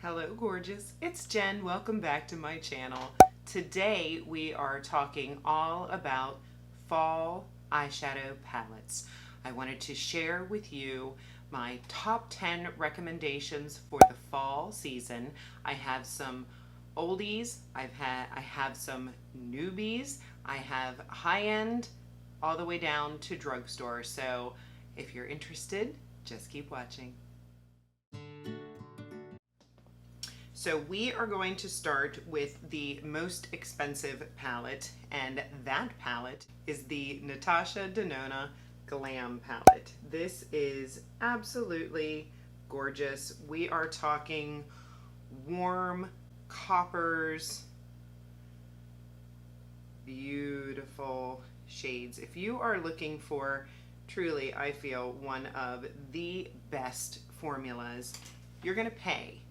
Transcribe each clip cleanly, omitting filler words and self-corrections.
Hello gorgeous, it's Jen. Welcome back to my channel. Today we are talking all about fall eyeshadow palettes. I wanted to share with you my top 10 recommendations for the fall season. I have some oldies, I have some newbies, I have high-end all the way down to drugstore. So if you're interested, just keep watching. So we are going to start with the most expensive palette, and that palette is the Natasha Denona Glam palette. This is absolutely gorgeous. We are talking warm coppers, beautiful shades. If you are looking for truly, I feel, one of the best formulas, you're gonna pay.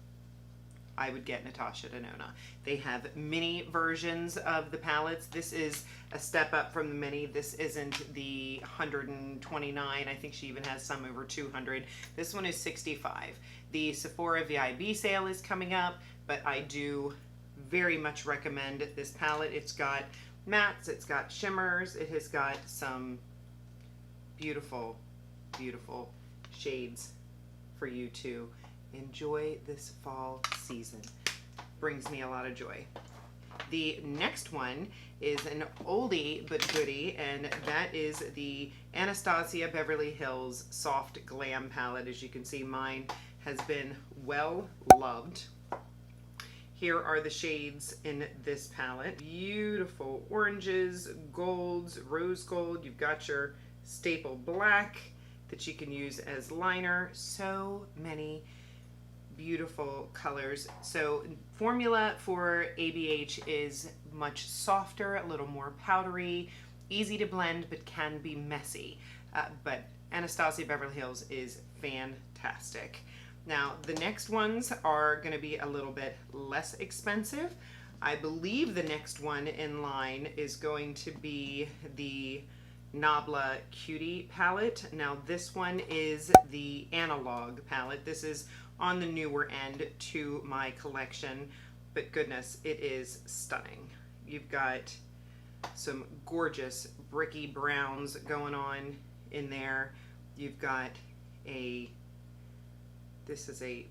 I would get Natasha Denona. They have mini versions of the palettes. This is a step up from the mini. This isn't the 129. I think she even has some over 200. This one is 65. The Sephora VIB sale is coming up, but I do very much recommend this palette. It's got mattes, it's got shimmers, it has got some beautiful, beautiful shades for you to enjoy this fall season. Brings me a lot of joy. The next one is an oldie but goodie, and that is the Anastasia Beverly Hills Soft Glam palette. As you can see, mine has been well loved. Here are the shades in this palette. Beautiful oranges, golds, rose gold. You've got your staple black that you can use as liner. So many beautiful colors. So formula for ABH is much softer, a little more powdery, easy to blend, but can be messy. But Anastasia Beverly Hills is fantastic. Now the next ones are going to be a little bit less expensive. I believe the next one in line is going to be the Nabla Cutie palette. Now this one is the Analogue palette. This is on the newer end to my collection, but goodness, it is stunning. You've got some gorgeous bricky browns going on in there. You've got this is a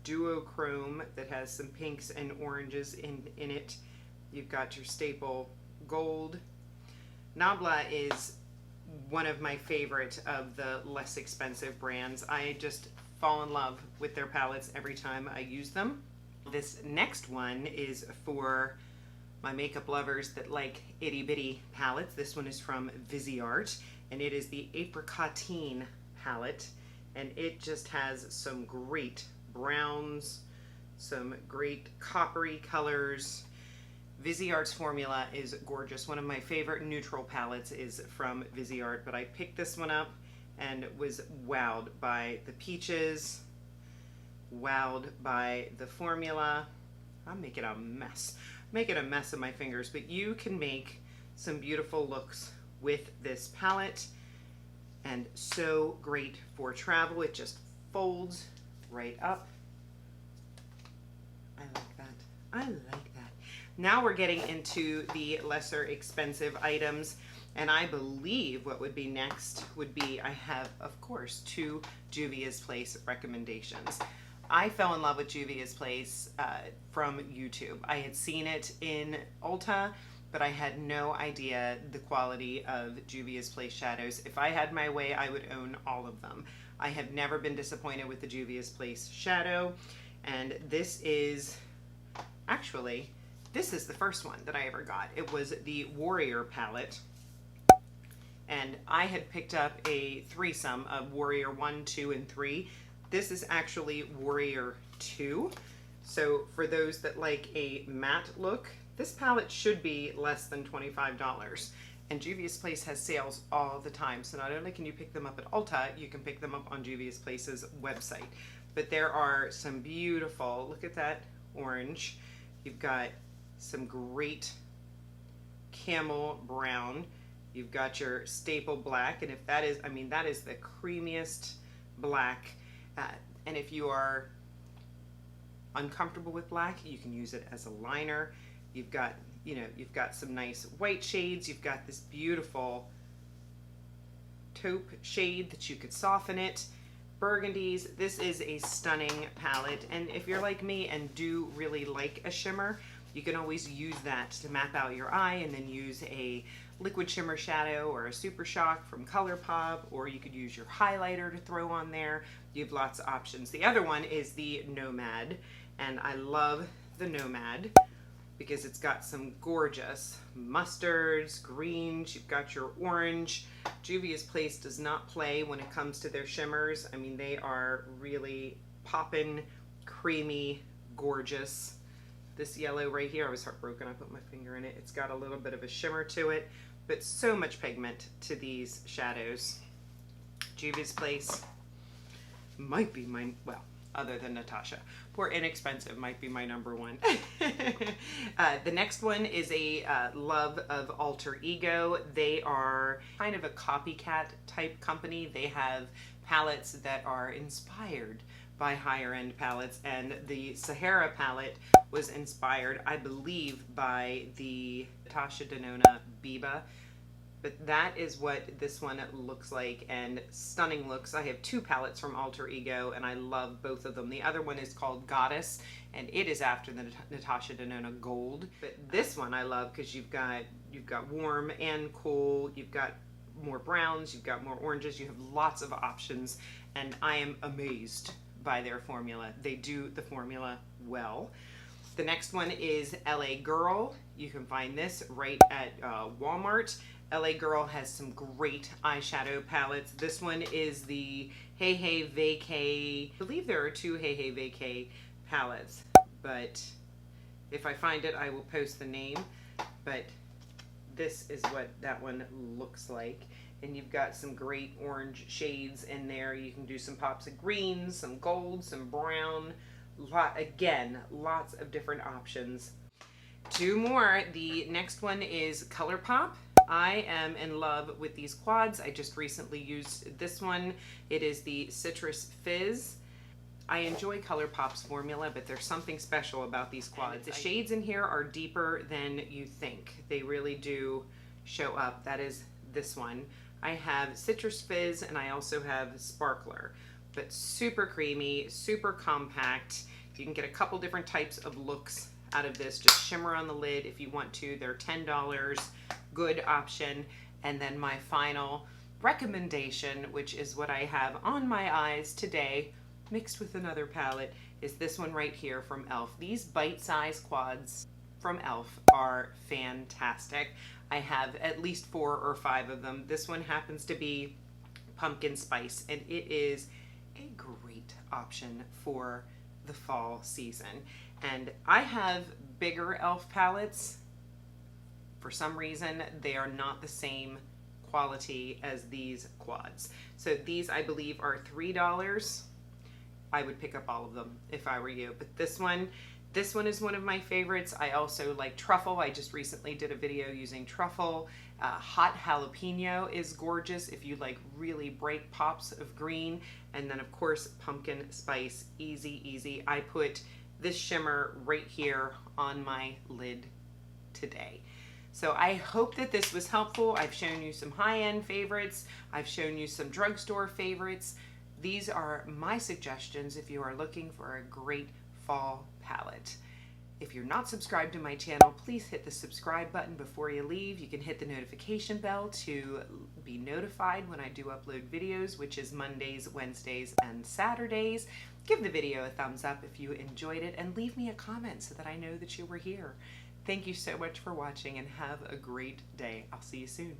duochrome that has some pinks and oranges in it. You've got your staple gold. Nabla is one of my favorite of the less expensive brands. I just fall in love with their palettes every time I use them. This next one is for my makeup lovers that like itty bitty palettes. This one is from Viseart, and it is the Apricotine palette, and it just has some great browns, some great coppery colors. Viseart's formula is gorgeous. One of my favorite neutral palettes is from Viseart, but I picked this one up and was wowed by the peaches, wowed by the formula. I'm making a mess of my fingers, but you can make some beautiful looks with this palette, and so great for travel. It just folds right up. I like that. I like that. Now we're getting into the lesser expensive items. And I believe what would be next would be, I have, of course, two Juvia's Place recommendations. I fell in love with Juvia's Place from YouTube. I had seen it in Ulta, but I had no idea the quality of Juvia's Place shadows. If I had my way, I would own all of them. I have never been disappointed with the Juvia's Place shadow. And this is, actually, this is the first one that I ever got. It was the Warrior palette. And I had picked up a threesome of Warrior 1, 2, and 3. This is actually Warrior 2. So for those that like a matte look, this palette should be less than $25. And Juvia's Place has sales all the time. So not only can you pick them up at Ulta, you can pick them up on Juvia's Place's website. But there are some beautiful, look at that orange. You've got some great camel brown. You've got your staple black, and if that is, I mean, that is the creamiest black. And if you are uncomfortable with black, you can use it as a liner. You've got, you've got some nice white shades. You've got this beautiful taupe shade that you could soften it. Burgundies. This is a stunning palette. And if you're like me and do really like a shimmer, you can always use that to map out your eye, and then use a liquid shimmer shadow or a Super Shock from ColourPop, or you could use your highlighter to throw on there. You have lots of options. The other one is the Nomad, and I love the Nomad because it's got some gorgeous mustards, greens, you've got your orange. Juvia's Place does not play when it comes to their shimmers. I mean, they are really poppin', creamy, gorgeous. This yellow right here, I was heartbroken, I put my finger in it. It's got a little bit of a shimmer to it, but so much pigment to these shadows. Juvia's Place might be my, well, other than Natasha, poor inexpensive might be my number one. The next one is a love of Alter Ego. They are kind of a copycat type company. They have palettes that are inspired by higher end palettes, and the Sahara palette was inspired, I believe, by the Natasha Denona Biba. But that is what this one looks like, and stunning looks. I have two palettes from Alter Ego, and I love both of them. The other one is called Goddess, and it is after the Natasha Denona Gold. But this one I love because you've got warm and cool, you've got more browns, you've got more oranges, you have lots of options, and I am amazed by their formula. They do the formula well. The next one is LA Girl. You can find this right at Walmart. LA Girl has some great eyeshadow palettes. This one is the Hey Hey Vacay. I believe there are two Hey Hey Vacay palettes, but if I find it, I will post the name. But this is what that one looks like. And you've got some great orange shades in there. You can do some pops of greens, some gold, some brown. Again, lots of different options. Two more. The next one is ColourPop. I am in love with these quads. I just recently used this one. It is the Citrus Fizz. I enjoy ColourPop's formula, but there's something special about these quads. The shades in here are deeper than you think. They really do show up. That is this one. I have Citrus Fizz, and I also have Sparkler, but super creamy, super compact. You can get a couple different types of looks out of this. Just shimmer on the lid if you want to. They're $10, good option. And then my final recommendation, which is what I have on my eyes today, mixed with another palette, is this one right here from e.l.f. These bite-sized quads from e.l.f. are fantastic. I have at least 4 or 5 of them. This one happens to be pumpkin spice, and it is a great option for the fall season. And I have bigger e.l.f. palettes. For some reason, they are not the same quality as these quads. So these, I believe, are $3. I would pick up all of them if I were you. But this one is one of my favorites. I also like truffle. I just recently did a video using truffle. Hot jalapeno is gorgeous if you like really bright pops of green. And then of course, pumpkin spice, easy, easy. I put this shimmer right here on my lid today. So I hope that this was helpful. I've shown you some high-end favorites. I've shown you some drugstore favorites. These are my suggestions if you are looking for a great fall palette. If you're not subscribed to my channel, please hit the subscribe button before you leave. You can hit the notification bell to be notified when I do upload videos, which is Mondays, Wednesdays, and Saturdays. Give the video a thumbs up if you enjoyed it, and leave me a comment so that I know that you were here. Thank you so much for watching, and have a great day. I'll see you soon.